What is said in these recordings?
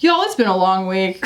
Y'all, it's been a long week.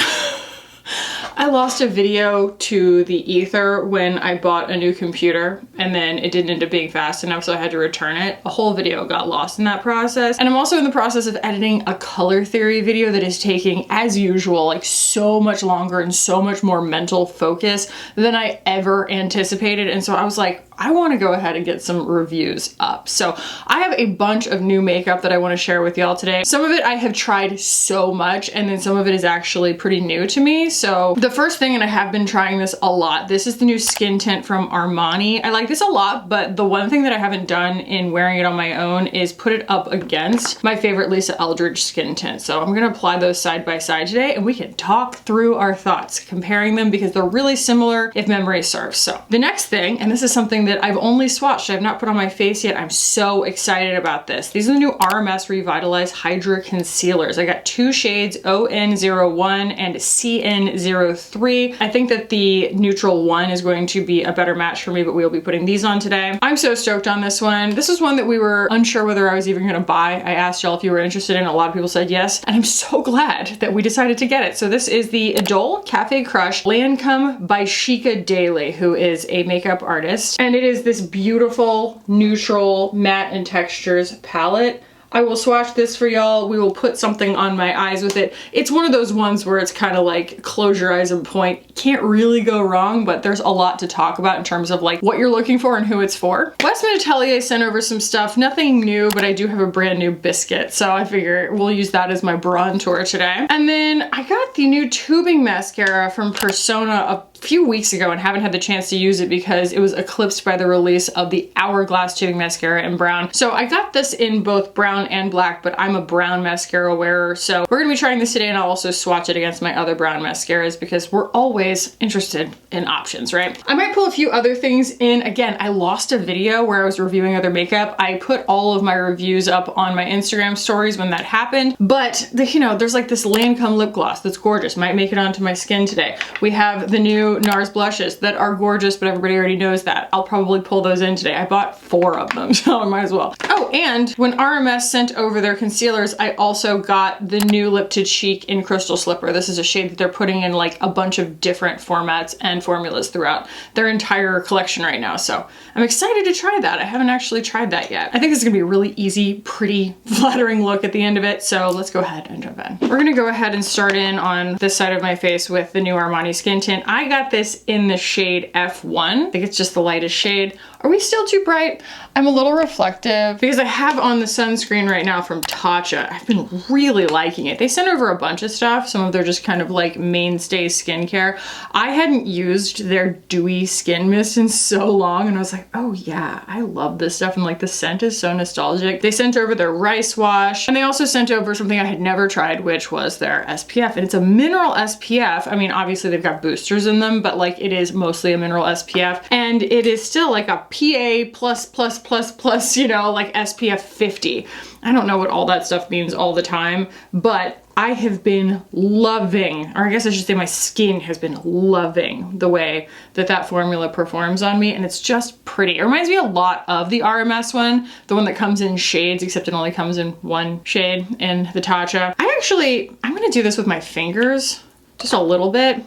I lost a video to the ether when I bought a new computer, and then it didn't end up being fast enough, so I had to return it. A whole video got lost in that process. And I'm also in the process of editing a color theory video that is taking, as usual, like so much longer and so much more mental focus than I ever anticipated. And so I was like, I want to go ahead and get some reviews up. So I have a bunch of new makeup that I want to share with y'all today. Some of it I have tried so much, and then some of it is actually pretty new to me. So the first thing, and I have been trying this a lot, this is the new skin tint from Armani. I like this a lot, but the one thing that I haven't done in wearing it on my own is put it up against my favorite Lisa Eldridge skin tint. So I'm gonna apply those side by side today, and we can talk through our thoughts, comparing them, because they're really similar if memory serves. So the next thing, and this is something that I've only swatched, I've not put on my face yet. I'm so excited about this. These are the new RMS Revitalized Hydra Concealers. I got two shades, ON01 and CN03. I think that the neutral one is going to be a better match for me, but we'll be putting these on today. I'm so stoked on this one. This is one that we were unsure whether I was even gonna buy. I asked y'all if you were interested in it. A lot of people said yes, and I'm so glad that we decided to get it. So this is the Idole Cafe Crush Lancome by Shika Daily, who is a makeup artist. And it is this beautiful, neutral, matte and textures palette. I will swatch this for y'all. We will put something on my eyes with it. It's one of those ones where it's kind of like close your eyes and point. Can't really go wrong, but there's a lot to talk about in terms of like what you're looking for and who it's for. Westman Atelier sent over some stuff. Nothing new, but I do have a brand new Biscuit, so I figure we'll use that as my bronzer today. And then I got the new tubing mascara from Persona a few weeks ago and haven't had the chance to use it because it was eclipsed by the release of the Hourglass tubing mascara in brown. So I got this in both brown and black, but I'm a brown mascara wearer, so we're gonna be trying this today, and I'll also swatch it against my other brown mascaras because we're always interested in options, right? I might pull a few other things in. Again, I lost a video where I was reviewing other makeup. I put all of my reviews up on my Instagram stories when that happened, but you know, there's like this Lancome lip gloss that's gorgeous. Might make it onto my skin today. We have the new NARS blushes that are gorgeous, but everybody already knows that. I'll probably pull those in today. I bought 4 of them, so I might as well. Oh, and when RMS sent over their concealers, I also got the new Lip to Cheek in Crystal Slipper. This is a shade that they're putting in like a bunch of different formats and formulas throughout their entire collection right now. So I'm excited to try that. I haven't actually tried that yet. I think this is gonna be a really easy, pretty, flattering look at the end of it. So let's go ahead and jump in. We're gonna go ahead and start in on this side of my face with the new Armani skin tint. I got this in the shade F1. I think it's just the lightest shade. Are we still too bright? I'm a little reflective because I have on the sunscreen right now from Tatcha. I've been really liking it. They sent over a bunch of stuff. Some of their just kind of like mainstay skincare. I hadn't used their dewy skin mist in so long, and I was like, oh yeah, I love this stuff. And like the scent is so nostalgic. They sent over their rice wash, and they also sent over something I had never tried, which was their SPF. And it's a mineral SPF. I mean, obviously they've got boosters in them, but like it is mostly a mineral SPF, and it is still like a PA++++, you know, like SPF 50. I don't know what all that stuff means all the time, but I have been loving, or I guess I should say my skin has been loving the way that that formula performs on me, and it's just pretty. It reminds me a lot of the RMS one, the one that comes in shades, except it only comes in one shade in the Tatcha. I'm gonna do this with my fingers, just a little bit,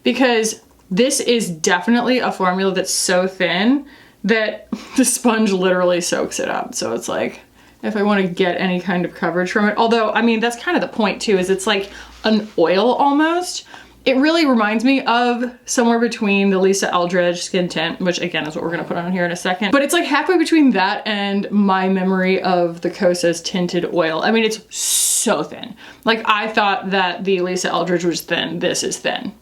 because this is definitely a formula that's so thin that the sponge literally soaks it up. So it's like, if I want to get any kind of coverage from it, although, I mean, that's kind of the point too, is it's like an oil almost. It really reminds me of somewhere between the Lisa Eldridge skin tint, which again is what we're gonna put on here in a second, but it's like halfway between that and my memory of the Kosas tinted oil. I mean, it's so thin. Like, I thought that the Lisa Eldridge was thin. This is thin.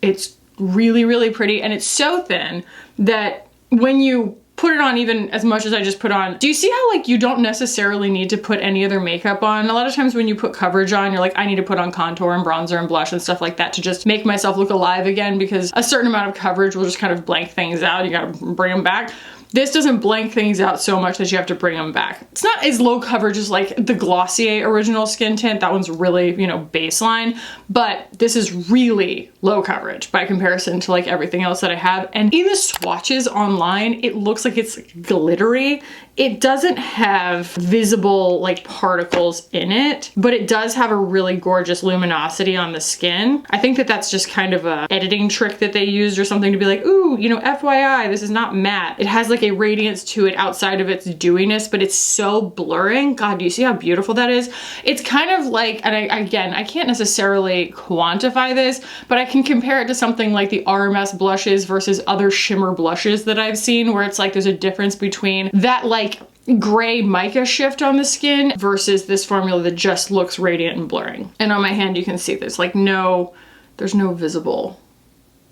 It's really, really pretty, and it's so thin that when you put it on, even as much as I just put on, do you see how like you don't necessarily need to put any other makeup on? A lot of times when you put coverage on, you're like, I need to put on contour and bronzer and blush and stuff like that to just make myself look alive again, because a certain amount of coverage will just kind of blank things out. You gotta bring them back. This doesn't blank things out so much that you have to bring them back. It's not as low coverage as like the Glossier Original Skin Tint. That one's really, you know, baseline, but this is really low coverage by comparison to like everything else that I have. And in the swatches online, it looks like it's glittery. It doesn't have visible like particles in it, but it does have a really gorgeous luminosity on the skin. I think that that's just kind of a editing trick that they used or something to be like, ooh, you know, FYI, this is not matte. It has like a radiance to it outside of its dewiness, but it's so blurring. God, do you see how beautiful that is? It's kind of like, and again, I can't necessarily quantify this, but I can compare it to something like the RMS blushes versus other shimmer blushes that I've seen, where it's like there's a difference between that like gray mica shift on the skin versus this formula that just looks radiant and blurring. And on my hand, you can see there's like there's no visible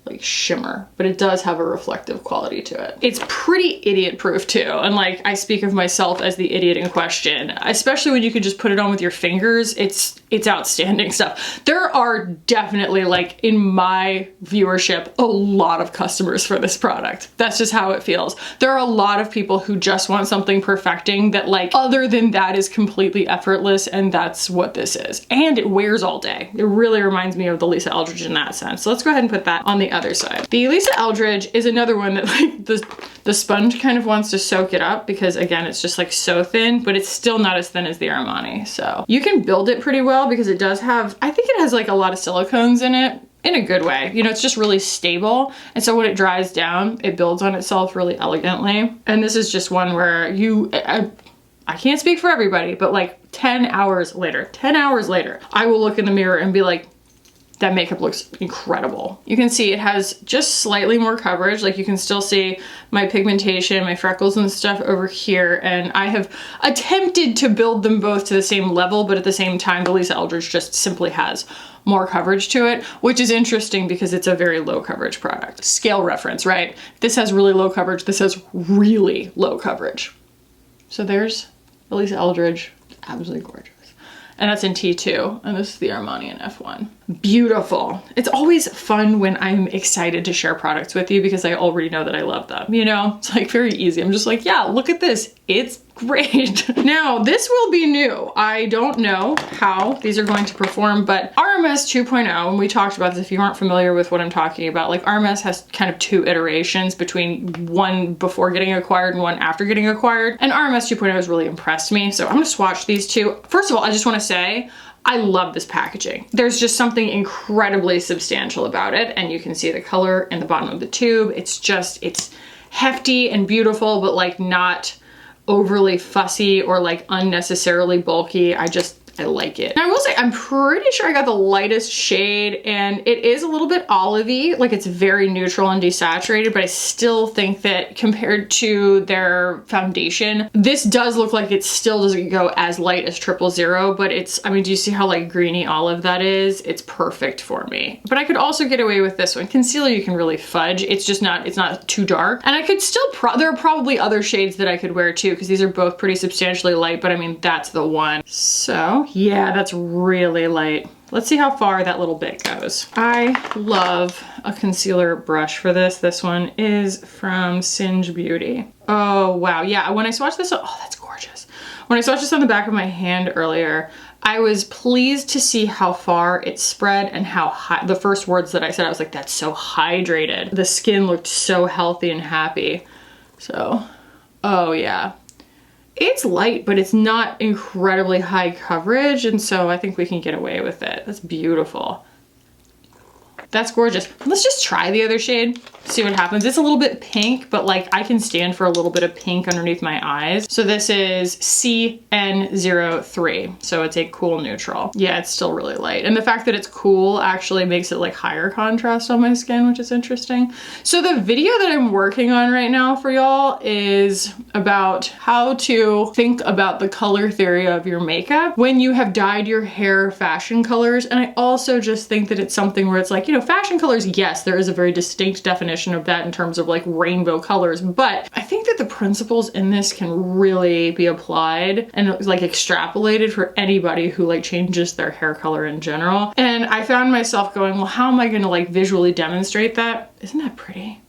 like shimmer, but it does have a reflective quality to it. It's pretty idiot proof too. And like, I speak of myself as the idiot in question, especially when you could just put it on with your fingers. It's outstanding stuff. There are definitely, like in my viewership, a lot of customers for this product. That's just how it feels. There are a lot of people who just want something perfecting that like, other than that, is completely effortless, and that's what this is. And it wears all day. It really reminds me of the Lisa Eldridge in that sense. So let's go ahead and put that on the other side. The Lisa Eldridge is another one that like the sponge kind of wants to soak it up because again, it's just like so thin, but it's still not as thin as the Armani. So you can build it pretty well because it does have, I think it has like a lot of silicones in it. In a good way. You know, it's just really stable. And so when it dries down, it builds on itself really elegantly. And this is just one where I can't speak for everybody, but like 10 hours later, I will look in the mirror and be like, that makeup looks incredible. You can see it has just slightly more coverage. Like you can still see my pigmentation, my freckles and stuff over here. And I have attempted to build them both to the same level, but at the same time, the Lisa Eldridge just simply has more coverage to it, which is interesting because it's a very low coverage product. Scale reference, right? This has really low coverage. This has really low coverage. So there's the Lisa Eldridge, absolutely gorgeous. And that's in T2, and this is the Armani in F1. Beautiful. It's always fun when I'm excited to share products with you because I already know that I love them, you know? It's like very easy. I'm just like, yeah, look at this. It's great. Now, this will be new. I don't know how these are going to perform, but RMS 2.0, and we talked about this if you aren't familiar with what I'm talking about, like RMS has kind of two iterations between one before getting acquired and one after getting acquired. And RMS 2.0 has really impressed me. So I'm gonna swatch these two. First of all, I just wanna say, I love this packaging. There's just something incredibly substantial about it. And you can see the color in the bottom of the tube. It's hefty and beautiful, but like not overly fussy or like unnecessarily bulky. I like it. And I will say, I'm pretty sure I got the lightest shade, and it is a little bit olivey, like it's very neutral and desaturated, but I still think that compared to their foundation, this does look like it still doesn't go as light as 000, but it's, I mean, do you see how like greeny olive that is? It's perfect for me. But I could also get away with this one. Concealer you can really fudge. It's just not, it's not too dark. And I could still, there are probably other shades that I could wear too, because these are both pretty substantially light, but I mean, that's the one. So yeah, that's really light. Let's see how far that little bit goes. I love a concealer brush for this. This one is from Singe Beauty. Oh, wow. Yeah, when I swatched this, oh, that's gorgeous. When I swatched this on the back of my hand earlier, I was pleased to see how far it spread and how high, the first words that I said, I was like, that's so hydrated. The skin looked so healthy and happy. So, oh yeah. It's light, but it's not incredibly high coverage, and so I think we can get away with it. That's beautiful. That's gorgeous. Let's just try the other shade, see what happens. It's a little bit pink, but like I can stand for a little bit of pink underneath my eyes. So this is CN03. So it's a cool neutral. Yeah, it's still really light. And the fact that it's cool actually makes it like higher contrast on my skin, which is interesting. So the video that I'm working on right now for y'all is about how to think about the color theory of your makeup when you have dyed your hair fashion colors. And I also just think that it's something where it's like, you know, fashion colors, yes, there is a very distinct definition of that in terms of like rainbow colors, but I think that the principles in this can really be applied and like extrapolated for anybody who like changes their hair color in general. And I found myself going, well, how am I gonna like visually demonstrate that? Isn't that pretty?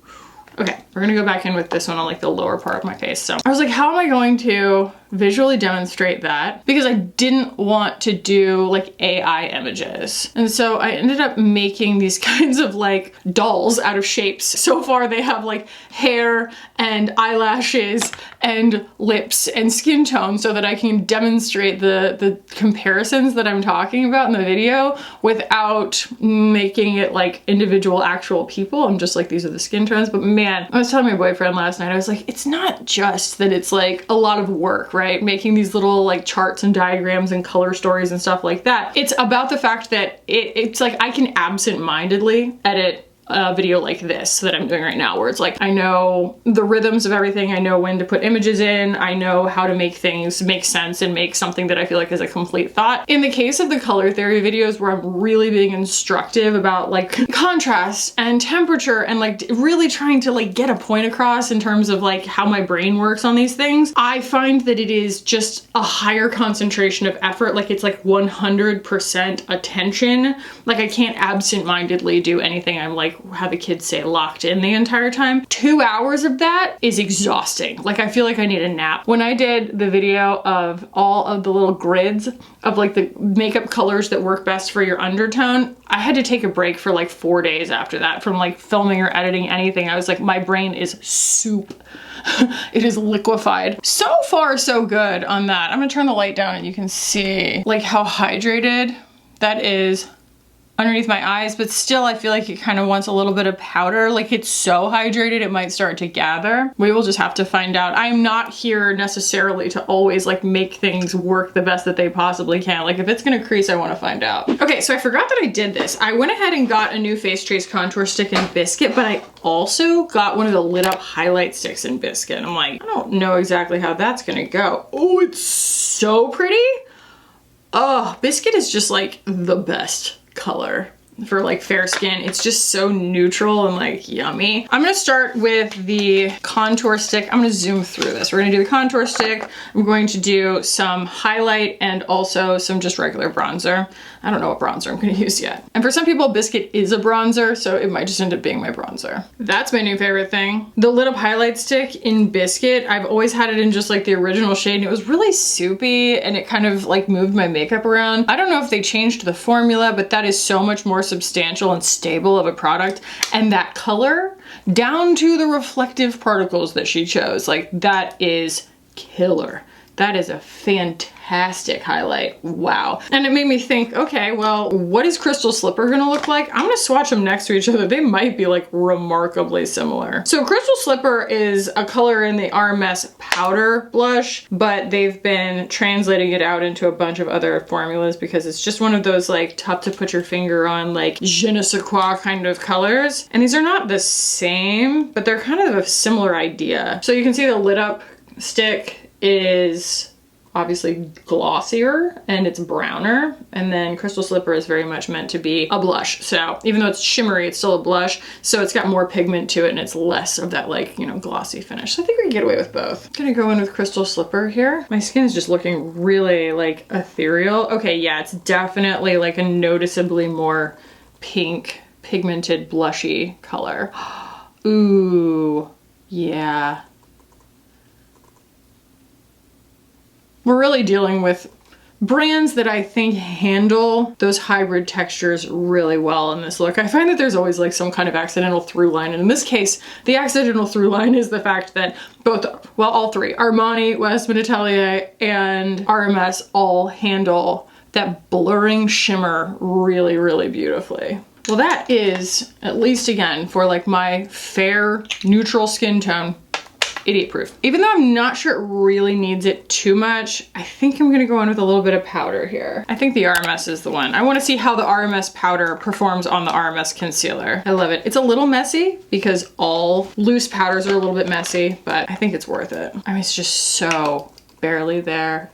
Okay, we're gonna go back in with this one on like the lower part of my face. So I was like, how am I going to visually demonstrate that? Because I didn't want to do like AI images. And so I ended up making these kinds of like dolls out of shapes. So far they have like hair and eyelashes and lips and skin tone so that I can demonstrate the comparisons that I'm talking about in the video without making it like individual actual people. I'm just like, these are the skin tones. But man, I was telling my boyfriend last night, I was like, it's not just that it's like a lot of work, right? Making these little like charts and diagrams and color stories and stuff like that. It's about the fact that it's like I can absent-mindedly edit a video like this that I'm doing right now, where it's like, I know the rhythms of everything, I know when to put images in, I know how to make things make sense and make something that I feel like is a complete thought. In the case of the color theory videos where I'm really being instructive about like contrast and temperature and like really trying to like get a point across in terms of like how my brain works on these things, I find that it is just a higher concentration of effort. Like it's like 100% attention. Like I can't absent-mindedly do anything. I'm like, how the kids say, locked in the entire time. 2 hours of that is exhausting. Like I feel like I need a nap. When I did the video of all of the little grids of like the makeup colors that work best for your undertone, I had to take a break for like 4 days after that from like filming or editing anything. I was like, my brain is soup. It is liquefied. So far, so good on that. I'm gonna turn the light down and you can see like how hydrated that is underneath my eyes, but still I feel like it kind of wants a little bit of powder. Like it's so hydrated it might start to gather. We will just have to find out. I'm not here necessarily to always like make things work the best that they possibly can. Like if it's gonna crease, I want to find out. Okay, so I forgot that I did this. I went ahead and got a new Face Trace contour stick in Biscuit, but I also got one of the lit up highlight sticks in Biscuit. I'm like, I don't know exactly how that's gonna go. Oh, it's so pretty. Oh, Biscuit is just like the best color for like fair skin. It's just so neutral and like yummy. I'm gonna start with the contour stick. I'm gonna zoom through this. We're gonna do the contour stick. I'm going to do some highlight and also some just regular bronzer. I don't know what bronzer I'm gonna use yet. And for some people, Biscuit is a bronzer, so it might just end up being my bronzer. That's my new favorite thing. The lit up highlight stick in Biscuit, I've always had it in just like the original shade and it was really soupy and it kind of like moved my makeup around. I don't know if they changed the formula, but that is so much more substantial and stable of a product. And that color, down to the reflective particles that she chose, like that is killer. That is a fantastic highlight. Wow. And it made me think, okay, well, what is Crystal Slipper gonna look like? I'm gonna swatch them next to each other. They might be like remarkably similar. So Crystal Slipper is a color in the RMS powder blush, but they've been translating it out into a bunch of other formulas because it's just one of those like tough to put your finger on, like je ne sais quoi kind of colors. And these are not the same, but they're kind of a similar idea. So you can see the lit up stick is obviously glossier and it's browner, and then Crystal Slipper is very much meant to be a blush. So even though it's shimmery, it's still a blush, so it's got more pigment to it and it's less of that like, you know, glossy finish. So I think we can get away with both. I'm gonna go in with Crystal Slipper here. My skin is just looking really like ethereal. Okay, yeah, it's definitely like a noticeably more pink pigmented blushy color. Ooh, yeah. We're really dealing with brands that I think handle those hybrid textures really well in this look. I find that there's always like some kind of accidental through line, and in this case, the accidental through line is the fact that both, well, all three, Armani, Westman, Atelier, and RMS all handle that blurring shimmer really, really beautifully. Well, that is, at least again, for like my fair, neutral skin tone, idiot proof. Even though I'm not sure it really needs it too much, I think I'm gonna go in with a little bit of powder here. I think the RMS is the one. I wanna see how the RMS powder performs on the RMS concealer. I love it. It's a little messy because all loose powders are a little bit messy, but I think it's worth it. I mean, it's just so barely there.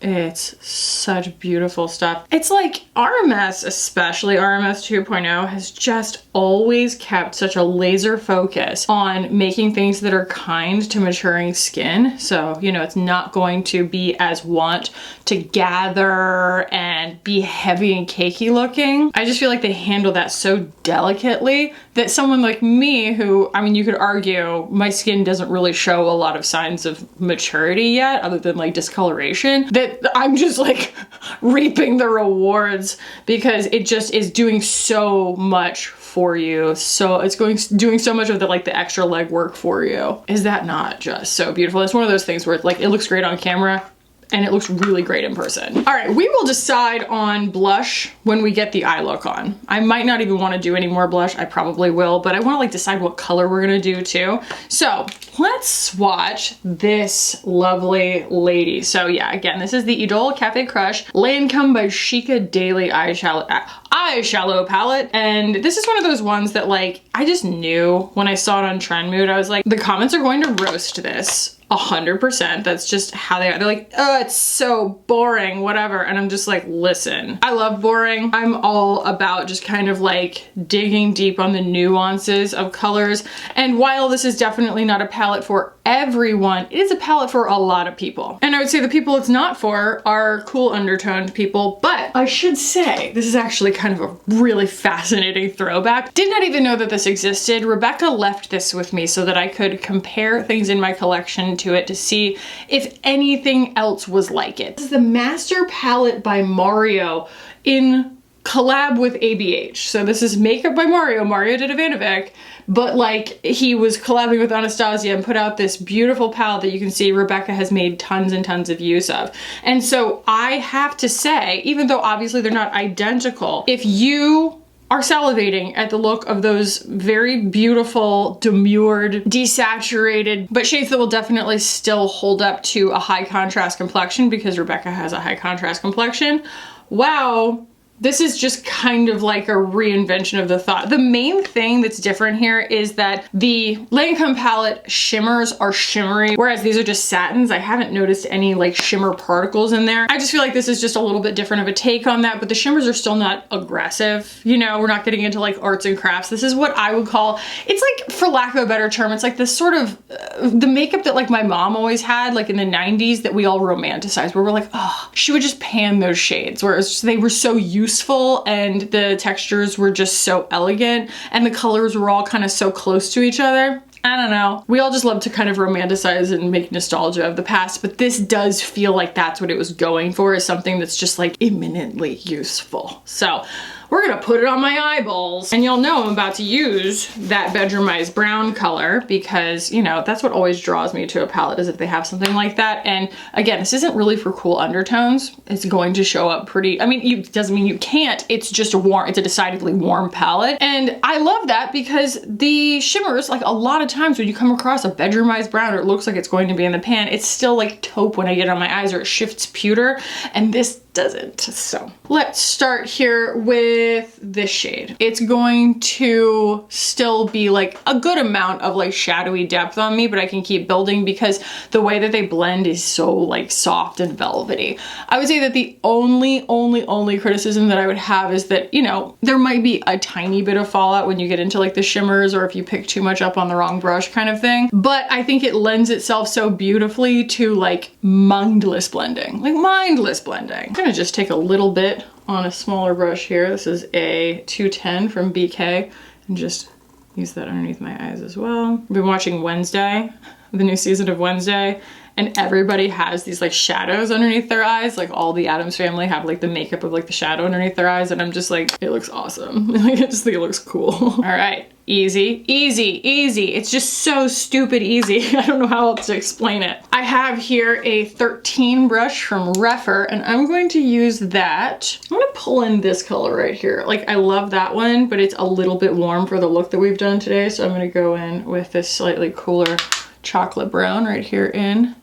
It's such beautiful stuff. It's like RMS, especially RMS 2.0, has just always kept such a laser focus on making things that are kind to maturing skin. So, you know, it's not going to be as want to gather and be heavy and cakey looking. I just feel like they handle that so delicately that someone like me who, I mean, you could argue my skin doesn't really show a lot of signs of maturity yet, other than like discoloration, that I'm just like reaping the rewards because it just is doing so much for you. So it's doing so much of the like the extra legwork for you. Is that not just so beautiful? It's one of those things where like it looks great on camera and it looks really great in person. All right, we will decide on blush when we get the eye look on. I might not even want to do any more blush. I probably will, but I want to like decide what color we're gonna do too. So let's swatch this lovely lady. So yeah, again, this is the Idole Cafe Crush Lancome by Chica Daily eyeshadow palette. And this is one of those ones that like, I just knew when I saw it on Trend Mood, I was like, the comments are going to roast this 100%. That's just how they are. They're like, oh, it's so boring, whatever. And I'm just like, listen, I love boring. I'm all about just kind of like digging deep on the nuances of colors. And while this is definitely not a palette for everyone, it is a palette for a lot of people. And I would say the people it's not for are cool undertoned people, but I should say this is actually kind of a really fascinating throwback. Did not even know that this existed. Rebecca left this with me so that I could compare things in my collection to it to see if anything else was like it. This is the Master Palette by Mario in collab with ABH. So this is makeup by Mario. Mario did a Vanovic, but like he was collabing with Anastasia and put out this beautiful palette that you can see Rebecca has made tons and tons of use of. And so I have to say, even though obviously they're not identical, if you are salivating at the look of those very beautiful, demurred, desaturated, but shades that will definitely still hold up to a high contrast complexion because Rebecca has a high contrast complexion, wow, this is just kind of like a reinvention of the thought. The main thing that's different here is that the Lancome palette shimmers are shimmery, whereas these are just satins. I haven't noticed any like shimmer particles in there. I just feel like this is just a little bit different of a take on that, but the shimmers are still not aggressive. You know, we're not getting into like arts and crafts. This is what I would call, it's like, for lack of a better term, it's like this sort of, the makeup that like my mom always had like in the 90s that we all romanticized, where we're like, oh, she would just pan those shades, whereas they were so useful and the textures were just so elegant and the colors were all kind of so close to each other. I don't know. We all just love to kind of romanticize and make nostalgia of the past, but this does feel like that's what it was going for, is something that's just like eminently useful. So we're gonna put it on my eyeballs, and you'll know I'm about to use that Bedroomized brown color because, you know, that's what always draws me to a palette, is if they have something like that. And again, this isn't really for cool undertones. It's going to show up pretty, I mean, it doesn't mean you can't, it's just a warm, it's a decidedly warm palette. And I love that because the shimmers, like a lot of times when you come across a Bedroomized brown or it looks like it's going to be in the pan, it's still like taupe when I get it on my eyes, or it shifts pewter, and this doesn't. So let's start here with this shade. It's going to still be like a good amount of like shadowy depth on me, but I can keep building because the way that they blend is so like soft and velvety. I would say that the only criticism that I would have is that, you know, there might be a tiny bit of fallout when you get into like the shimmers, or if you pick too much up on the wrong brush kind of thing. But I think it lends itself so beautifully to like mindless blending, I'm gonna just take a little bit on a smaller brush here. This is a 210 from BK, and just use that underneath my eyes as well. I've been watching Wednesday, the new season of Wednesday, and everybody has these like shadows underneath their eyes. Like all the Addams family have like the makeup of like the shadow underneath their eyes, and I'm just like, it looks awesome. Like, I just think it looks cool. All right, easy, easy, easy. It's just so stupid easy. I don't know how else to explain it. I have here a 13 brush from Refer, and I'm going to use that. I'm gonna pull in this color right here. Like, I love that one, but it's a little bit warm for the look that we've done today. So I'm gonna go in with this slightly cooler chocolate brown right here in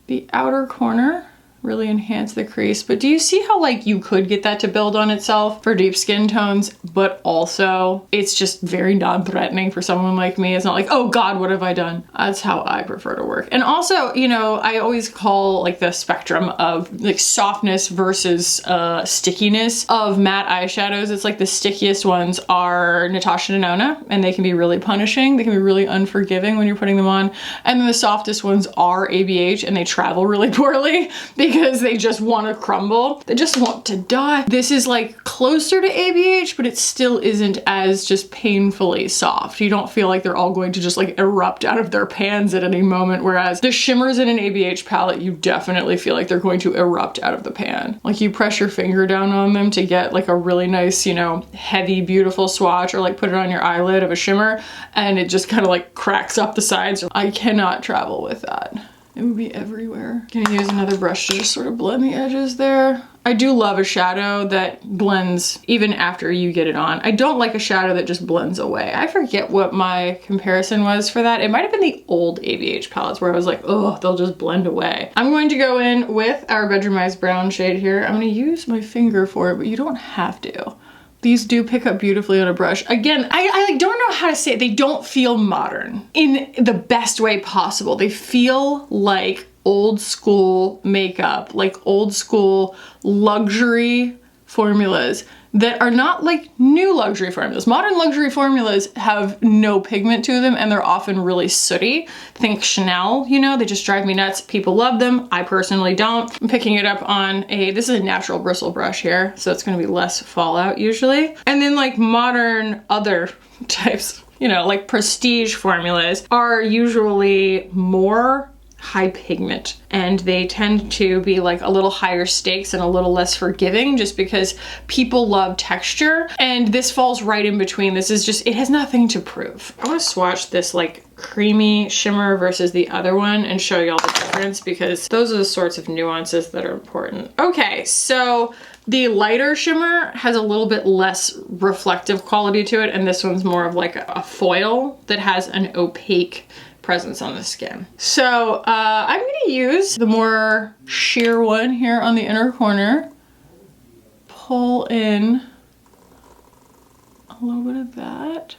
the outer corner really enhance the crease. But do you see how like you could get that to build on itself for deep skin tones, but also it's just very non-threatening for someone like me. It's not like, oh God, what have I done? That's how I prefer to work. And also, you know, I always call like the spectrum of like softness versus stickiness of matte eyeshadows. It's like the stickiest ones are Natasha Denona, and they can be really punishing. They can be really unforgiving when you're putting them on. And then the softest ones are ABH, and they travel really poorly because they just want to crumble. They just want to die. This is like closer to ABH, but it still isn't as just painfully soft. You don't feel like they're all going to just like erupt out of their pans at any moment. Whereas the shimmers in an ABH palette, you definitely feel like they're going to erupt out of the pan. Like you press your finger down on them to get like a really nice, you know, heavy, beautiful swatch, or like put it on your eyelid of a shimmer and it just kind of like cracks up the sides. I cannot travel with that. It would be everywhere. Gonna use another brush to just sort of blend the edges there. I do love a shadow that blends even after you get it on. I don't like a shadow that just blends away. I forget what my comparison was for that. It might have been the old ABH palettes where I was like, oh, they'll just blend away. I'm going to go in with our Bedroomized brown shade here. I'm gonna use my finger for it, but you don't have to. These do pick up beautifully on a brush. Again, I like don't know how to say it. They don't feel modern in the best way possible. They feel like old school makeup, like old school luxury formulas that are not like new luxury formulas. Modern luxury formulas have no pigment to them and they're often really sooty. Think Chanel, you know, they just drive me nuts. People love them. I personally don't. I'm picking it up on this is a natural bristle brush here, so it's gonna be less fallout usually. And then like modern other types, you know, like prestige formulas are usually more high pigment, and they tend to be like a little higher stakes and a little less forgiving just because people love texture, and this falls right in between. This is just, it has nothing to prove. I want to swatch this like creamy shimmer versus the other one and show you all the difference, because those are the sorts of nuances that are important. Okay, so the lighter shimmer has a little bit less reflective quality to it, and this one's more of like a foil that has an opaque presence on the skin. So I'm gonna use the more sheer one here on the inner corner, pull in a little bit of that.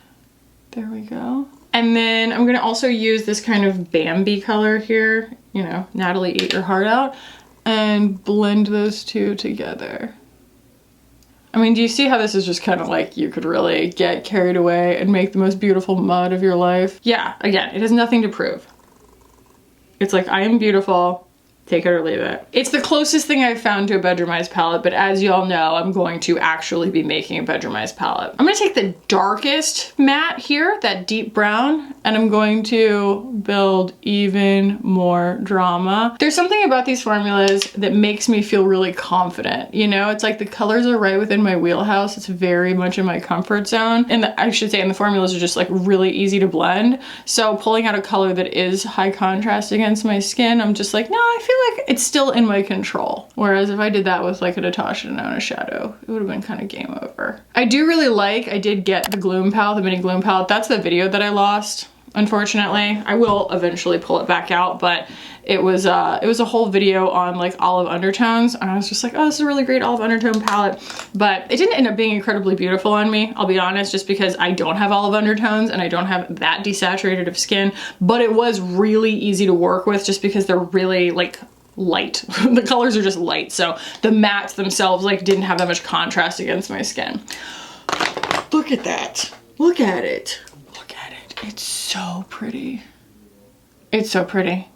There we go. And then I'm gonna also use this kind of Bambi color here, you know, Natalie Eat Your Heart Out, and blend those two together. I mean, do you see how this is just kind of like, you could really get carried away and make the most beautiful mud of your life? Yeah, again, it has nothing to prove. It's like, I am beautiful, take it or leave it. It's the closest thing I've found to a Bedroomized palette, but as y'all know, I'm going to actually be making a Bedroomized palette. I'm gonna take the darkest matte here, that deep brown, and I'm going to build even more drama. There's something about these formulas that makes me feel really confident, you know? It's like the colors are right within my wheelhouse. It's very much in my comfort zone. And I should say, and the formulas are just like really easy to blend. So pulling out a color that is high contrast against my skin, I'm just like, no, I feel like it's still in my control. Whereas if I did that with like a Natasha Denona shadow, it would have been kind of game over. I did get the Gloom palette, the mini Gloom palette. That's the video that I lost, unfortunately. I will eventually pull it back out, but it was a whole video on like olive undertones, and I was just like, oh, this is a really great olive undertone palette. But it didn't end up being incredibly beautiful on me, I'll be honest, just because I don't have olive undertones and I don't have that desaturated of skin. But it was really easy to work with just because they're really like light. The colors are just light, so the mattes themselves like didn't have that much contrast against my skin. Look at that. Look at it. Look at it. It's so pretty. It's so pretty.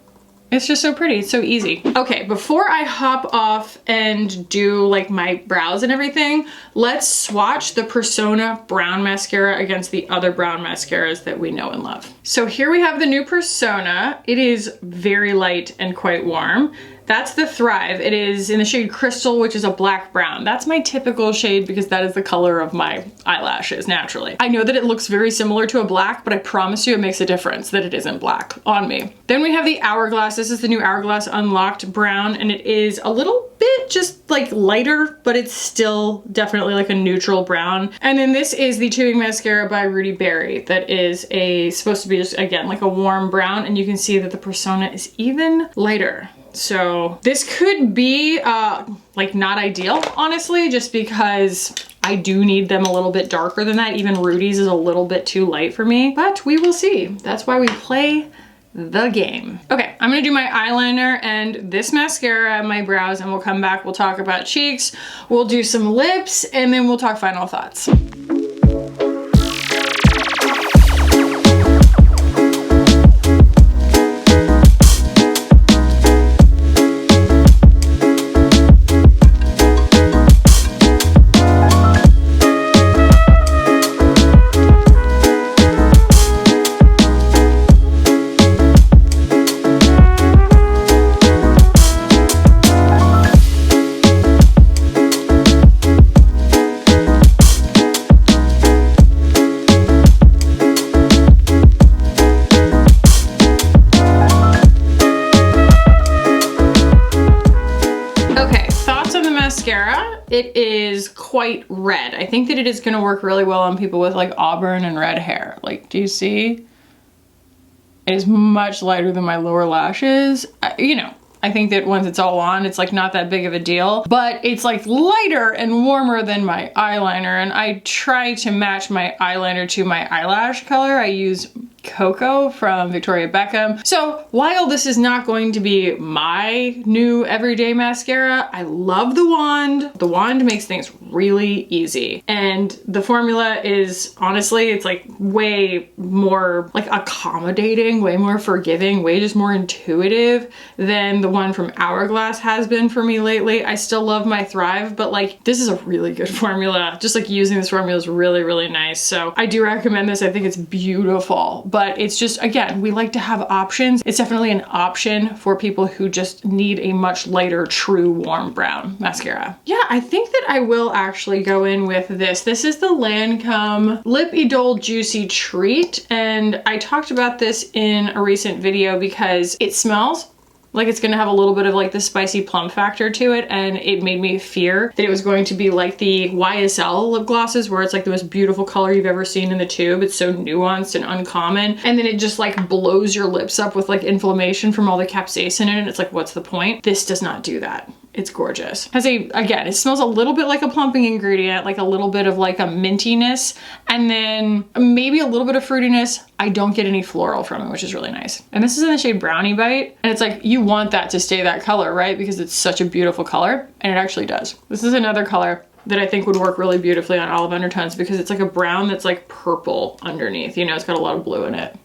It's just so pretty. It's so easy. Okay, before I hop off and do like my brows and everything, let's swatch the Persona brown mascara against the other brown mascaras that we know and love. So here we have the new Persona. It is very light and quite warm. That's the Thrive. It is in the shade Crystal, which is a black brown. That's my typical shade because that is the color of my eyelashes naturally. I know that it looks very similar to a black, but I promise you it makes a difference that it isn't black on me. Then we have the Hourglass. This is the new Hourglass Unlocked brown, and it is a little bit just like lighter, but it's still definitely like a neutral brown. And then this is the Tubing Mascara by Rudy Berry. That is supposed to be just, again, like a warm brown, and you can see that the Persona is even lighter So this could be like not ideal, honestly, just because I do need them a little bit darker than that. Even Rudy's is a little bit too light for me, but we will see. That's why we play the game. Okay, I'm gonna do my eyeliner and this mascara, my brows, and we'll come back, we'll talk about cheeks, we'll do some lips, and then we'll talk final thoughts. It is quite red. I think that it is going to work really well on people with like auburn and red hair. Like, do you see? It is much lighter than my lower lashes. You know, I think that once it's all on, it's like not that big of a deal, but it's like lighter and warmer than my eyeliner. And I try to match my eyeliner to my eyelash color. I use Cocoa from Victoria Beckham. So while this is not going to be my new everyday mascara, I love the wand. The wand makes things really easy. And the formula is, honestly, it's like way more like accommodating, way more forgiving, way just more intuitive than the one from Hourglass has been for me lately. I still love my Thrive, but like this is a really good formula. Just like using this formula is really, really nice. So I do recommend this. I think it's beautiful. But it's just, again, we like to have options. It's definitely an option for people who just need a much lighter, true warm brown mascara. Yeah, I think that I will actually go in with this. This is the Lancome Lip Idole Juicy Treat. And I talked about this in a recent video because it smells like it's gonna have a little bit of like the spicy plum factor to it, and it made me fear that it was going to be like the YSL lip glosses where it's like the most beautiful color you've ever seen in the tube. It's so nuanced and uncommon, and then it just like blows your lips up with like inflammation from all the capsaicin in it. It's like, what's the point? This does not do that. It's gorgeous. Has a, again, it smells a little bit like a plumping ingredient, like a little bit of like a mintiness, and then maybe a little bit of fruitiness. I don't get any floral from it, which is really nice. And this is in the shade Brownie Bite. And it's like, you want that to stay that color, right? Because it's such a beautiful color, and it actually does. This is another color that I think would work really beautifully on olive undertones because it's like a brown that's like purple underneath. You know, it's got a lot of blue in it.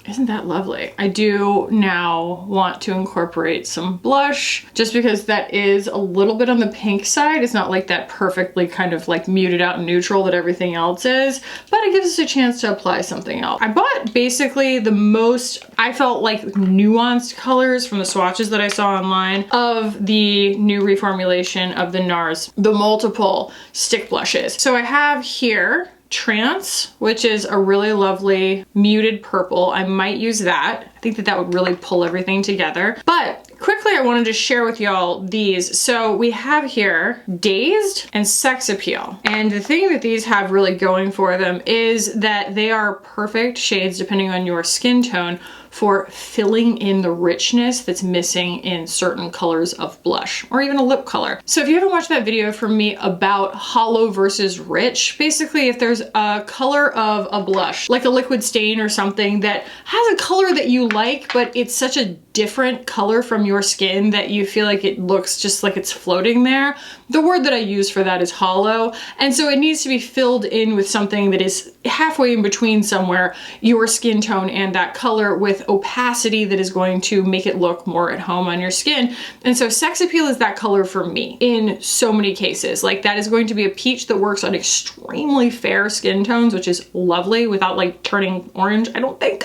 Isn't that lovely? I do now want to incorporate some blush just because that is a little bit on the pink side. It's not like that perfectly kind of like muted out neutral that everything else is, but it gives us a chance to apply something else. I bought basically the most, I felt like nuanced colors from the swatches that I saw online of the new reformulation of the NARS The Multiple stick blushes. So I have here Trance, which is a really lovely muted purple. I might use that. I think that that would really pull everything together. But quickly, I wanted to share with y'all these. So we have here Dazed and Sex Appeal. And the thing that these have really going for them is that they are perfect shades depending on your skin tone for filling in the richness that's missing in certain colors of blush or even a lip color. So if you haven't watched that video from me about hollow versus rich, basically if there's a color of a blush, like a liquid stain or something that has a color that you like, but it's such a different color from your skin that you feel like it looks just like it's floating there, the word that I use for that is hollow. And so it needs to be filled in with something that is halfway in between somewhere, your skin tone and that color, with opacity that is going to make it look more at home on your skin. And so Sex Appeal is that color for me in so many cases. Like that is going to be a peach that works on extremely fair skin tones, which is lovely without like turning orange, I don't think.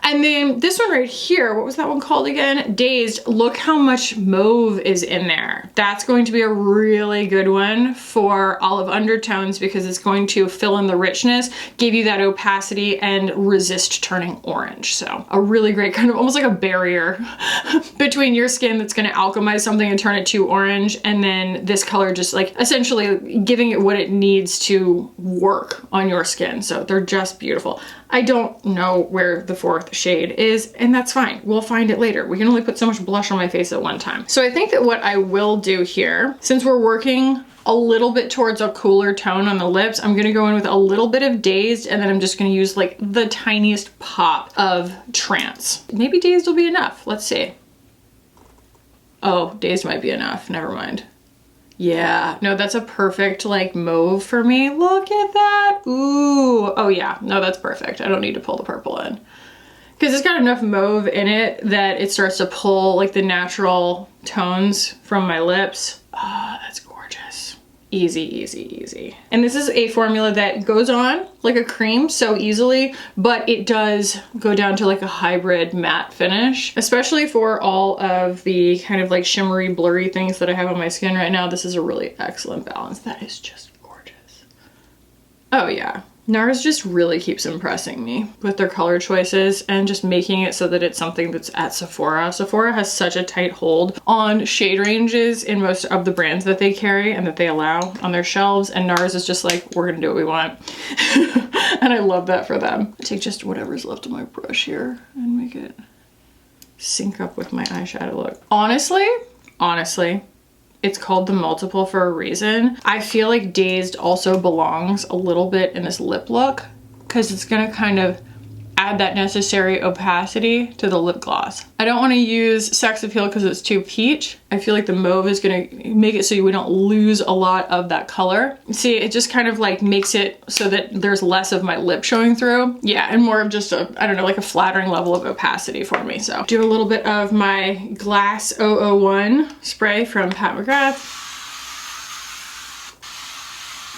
And then this one right here, what was that one called again? Dazed. Look how much mauve is in there. That's going to be a really good one for olive undertones because it's going to fill in the richness, give you that opacity, and resist turning orange. So a really really great, kind of almost like a barrier between your skin that's gonna alchemize something and turn it to orange, and then this color just like essentially giving it what it needs to work on your skin. So they're just beautiful. I don't know where the fourth shade is, and that's fine. We'll find it later. We can only put so much blush on my face at one time. So I think that what I will do here, since we're working a little bit towards a cooler tone on the lips, I'm gonna go in with a little bit of Dazed, and then I'm just gonna use like the tiniest pop of Trance. Maybe Dazed will be enough. Let's see. Oh, Dazed might be enough. Never mind. Yeah, no, that's a perfect like mauve for me. Look at that. Ooh, oh yeah, no, that's perfect. I don't need to pull the purple in because it's got enough mauve in it that it starts to pull like the natural tones from my lips. Ah, oh, that's gorgeous. Easy, easy, easy. And this is a formula that goes on like a cream so easily, but it does go down to like a hybrid matte finish, especially for all of the kind of like shimmery, blurry things that I have on my skin right now. This is a really excellent balance. That is just gorgeous. Oh yeah. NARS just really keeps impressing me with their color choices and just making it so that it's something that's at Sephora. Sephora has such a tight hold on shade ranges in most of the brands that they carry and that they allow on their shelves, and NARS is just like, we're gonna do what we want. And I love that for them. I take just whatever's left of my brush here and make it sync up with my eyeshadow look. Honestly, it's called the Multiple for a reason. I feel like Dazed also belongs a little bit in this lip look because it's gonna kind of add that necessary opacity to the lip gloss. I don't want to use Sex Appeal because it's too peach. I feel like the mauve is gonna make it so we don't lose a lot of that color. See, it just kind of like makes it so that there's less of my lip showing through. Yeah, and more of just a, I don't know, like a flattering level of opacity for me. So do a little bit of my Glass 001 spray from Pat McGrath.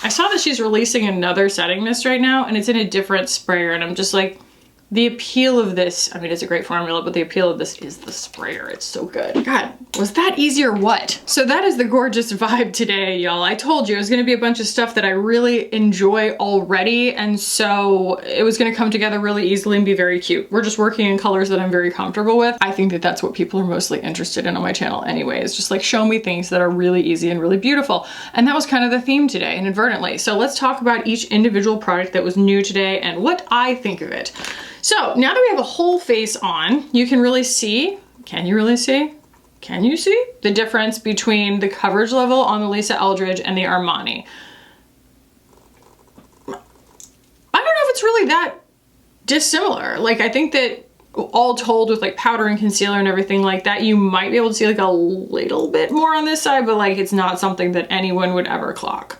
I saw that she's releasing another setting mist right now, and it's in a different sprayer, and I'm just like, the appeal of this, I mean, it's a great formula, but the appeal of this is the sprayer. It's so good. God, was that easy or what? So that is the gorgeous vibe today, y'all. I told you it was gonna be a bunch of stuff that I really enjoy already, and so it was gonna come together really easily and be very cute. We're just working in colors that I'm very comfortable with. I think that that's what people are mostly interested in on my channel anyway, is just like show me things that are really easy and really beautiful. And that was kind of the theme today, inadvertently. So let's talk about each individual product that was new today and what I think of it. So now that we have a whole face on, you can really see, can you really see? Can you see the difference between the coverage level on the Lisa Eldridge and the Armani? I don't know if it's really that dissimilar. Like, I think that all told with like powder and concealer and everything like that, you might be able to see like a little bit more on this side, but like it's not something that anyone would ever clock.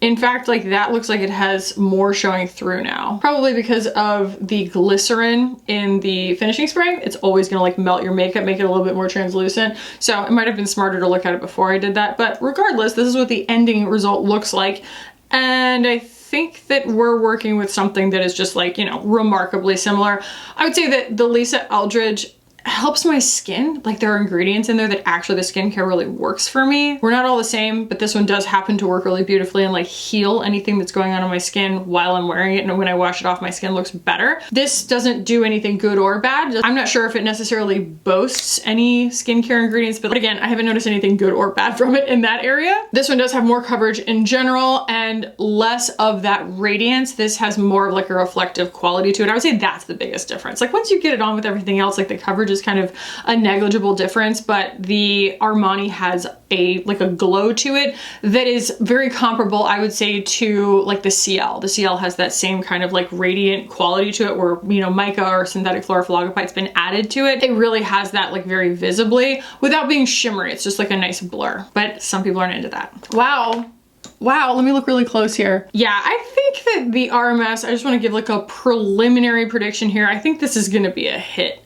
In fact, like that looks like it has more showing through now. Probably because of the glycerin in the finishing spray. It's always gonna like melt your makeup, make it a little bit more translucent. So it might have been smarter to look at it before I did that. But regardless, this is what the ending result looks like. And I think that we're working with something that is just like, you know, remarkably similar. I would say that the Lisa Eldridge helps my skin. Like there are ingredients in there that actually the skincare really works for me. We're not all the same, but this one does happen to work really beautifully and like heal anything that's going on in my skin while I'm wearing it, and when I wash it off, my skin looks better. This doesn't do anything good or bad. I'm not sure if it necessarily boasts any skincare ingredients, but again, I haven't noticed anything good or bad from it in that area. This one does have more coverage in general and less of that radiance. This has more of like a reflective quality to it. I would say that's the biggest difference. Like once you get it on with everything else, like the coverage is kind of a negligible difference, but the Armani has a like a glow to it that is very comparable, I would say, to like the CL. The CL has that same kind of like radiant quality to it where, you know, mica or synthetic chlorophyllogapite's been added to it. It really has that like very visibly without being shimmery. It's just like a nice blur, but some people aren't into that. Wow. Wow, let me look really close here. Yeah, I think that the RMS, I just want to give like a preliminary prediction here. I think this is gonna be a hit.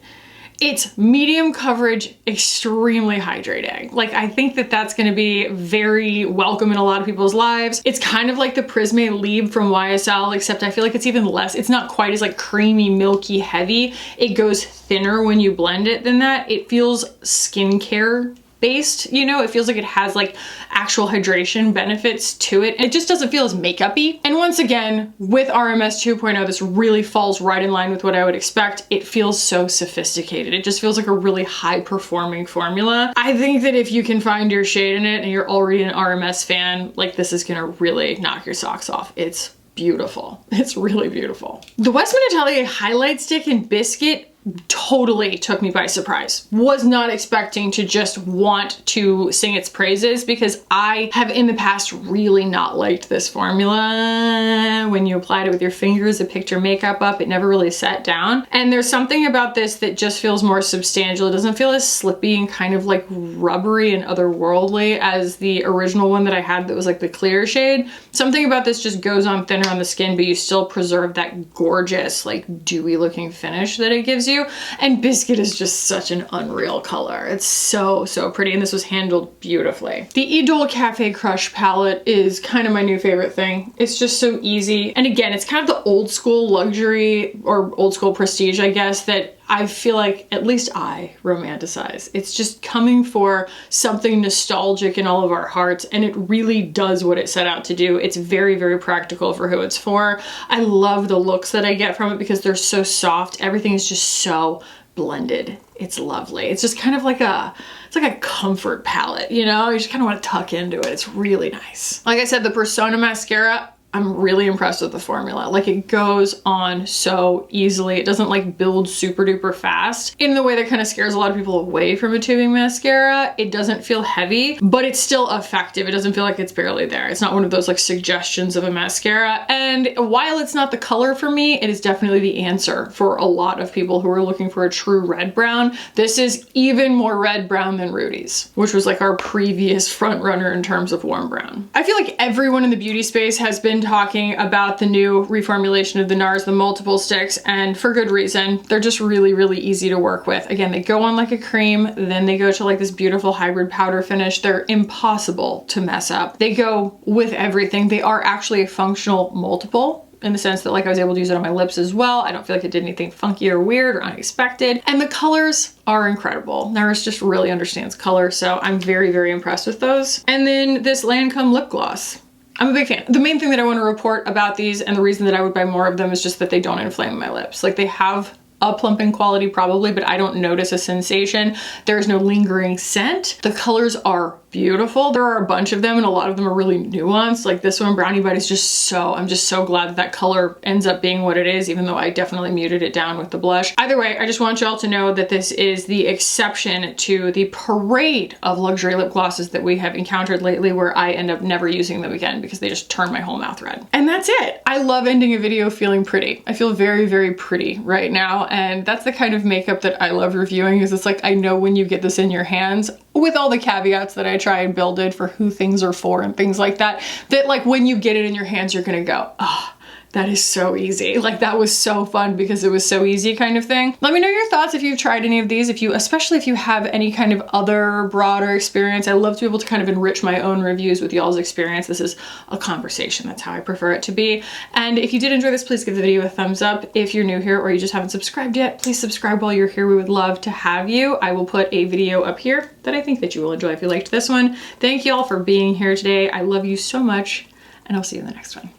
It's medium coverage, extremely hydrating. Like I think that that's gonna be very welcome in a lot of people's lives. It's kind of like the Prisme Libre from YSL, except I feel like it's even less. It's not quite as like creamy, milky, heavy. It goes thinner when you blend it than that. It feels skincare based, you know? It feels like it has like actual hydration benefits to it. It just doesn't feel as makeup-y. And once again, with RMS 2.0, this really falls right in line with what I would expect. It feels so sophisticated. It just feels like a really high-performing formula. I think that if you can find your shade in it and you're already an RMS fan, like this is gonna really knock your socks off. It's beautiful. It's really beautiful. The Westman Atelier highlight stick in Biscuit totally took me by surprise. Was not expecting to just want to sing its praises because I have in the past really not liked this formula. When you applied it with your fingers, it picked your makeup up, it never really sat down. And there's something about this that just feels more substantial. It doesn't feel as slippy and kind of like rubbery and otherworldly as the original one that I had that was like the clear shade. Something about this just goes on thinner on the skin, but you still preserve that gorgeous, like dewy looking finish that it gives you. And Biscuit is just such an unreal color. It's so, so pretty, and this was handled beautifully. The Idole Cafe Crush palette is kind of my new favorite thing. It's just so easy. And again, it's kind of the old school luxury or old school prestige, I guess, that I feel like at least I romanticize. It's just coming for something nostalgic in all of our hearts, and it really does what it set out to do. It's very, very practical for who it's for. I love the looks that I get from it because they're so soft. Everything is just so blended. It's lovely. It's just kind of like it's like a comfort palette, you know? You just kind of want to tuck into it. It's really nice. Like I said, the Persona mascara, I'm really impressed with the formula. Like it goes on so easily. It doesn't like build super duper fast in the way that kind of scares a lot of people away from a tubing mascara. It doesn't feel heavy, but it's still effective. It doesn't feel like it's barely there. It's not one of those like suggestions of a mascara. And while it's not the color for me, it is definitely the answer for a lot of people who are looking for a true red brown. This is even more red brown than Rudy's, which was like our previous front runner in terms of warm brown. I feel like everyone in the beauty space has been talking about the new reformulation of the NARS The Multiple sticks, and for good reason. They're just really, really easy to work with. Again, they go on like a cream, then they go to like this beautiful hybrid powder finish. They're impossible to mess up. They go with everything. They are actually a functional multiple, in the sense that like I was able to use it on my lips as well. I don't feel like it did anything funky or weird or unexpected. And the colors are incredible. NARS just really understands color, so I'm very, very impressed with those. And then this Lancome lip gloss. I'm a big fan. The main thing that I want to report about these, and the reason that I would buy more of them, is just that they don't inflame my lips. Like they have a plumping quality probably, but I don't notice a sensation. There's no lingering scent. The colors are beautiful. There are a bunch of them and a lot of them are really nuanced. Like this one, Brownie Bite, is just I'm just so glad that that color ends up being what it is, even though I definitely muted it down with the blush. Either way, I just want y'all to know that this is the exception to the parade of luxury lip glosses that we have encountered lately, where I end up never using them again because they just turn my whole mouth red. And that's it. I love ending a video feeling pretty. I feel very, very pretty right now. And that's the kind of makeup that I love reviewing, is it's like, I know when you get this in your hands, with all the caveats that I try and build in for who things are for and things like that, that like when you get it in your hands, you're gonna go, oh, that is so easy. Like that was so fun because it was so easy, kind of thing. Let me know your thoughts if you've tried any of these, especially if you have any kind of other broader experience. I love to be able to kind of enrich my own reviews with y'all's experience. This is a conversation. That's how I prefer it to be. And if you did enjoy this, please give the video a thumbs up. If you're new here or you just haven't subscribed yet, please subscribe while you're here. We would love to have you. I will put a video up here that I think that you will enjoy if you liked this one. Thank you all for being here today. I love you so much, and I'll see you in the next one.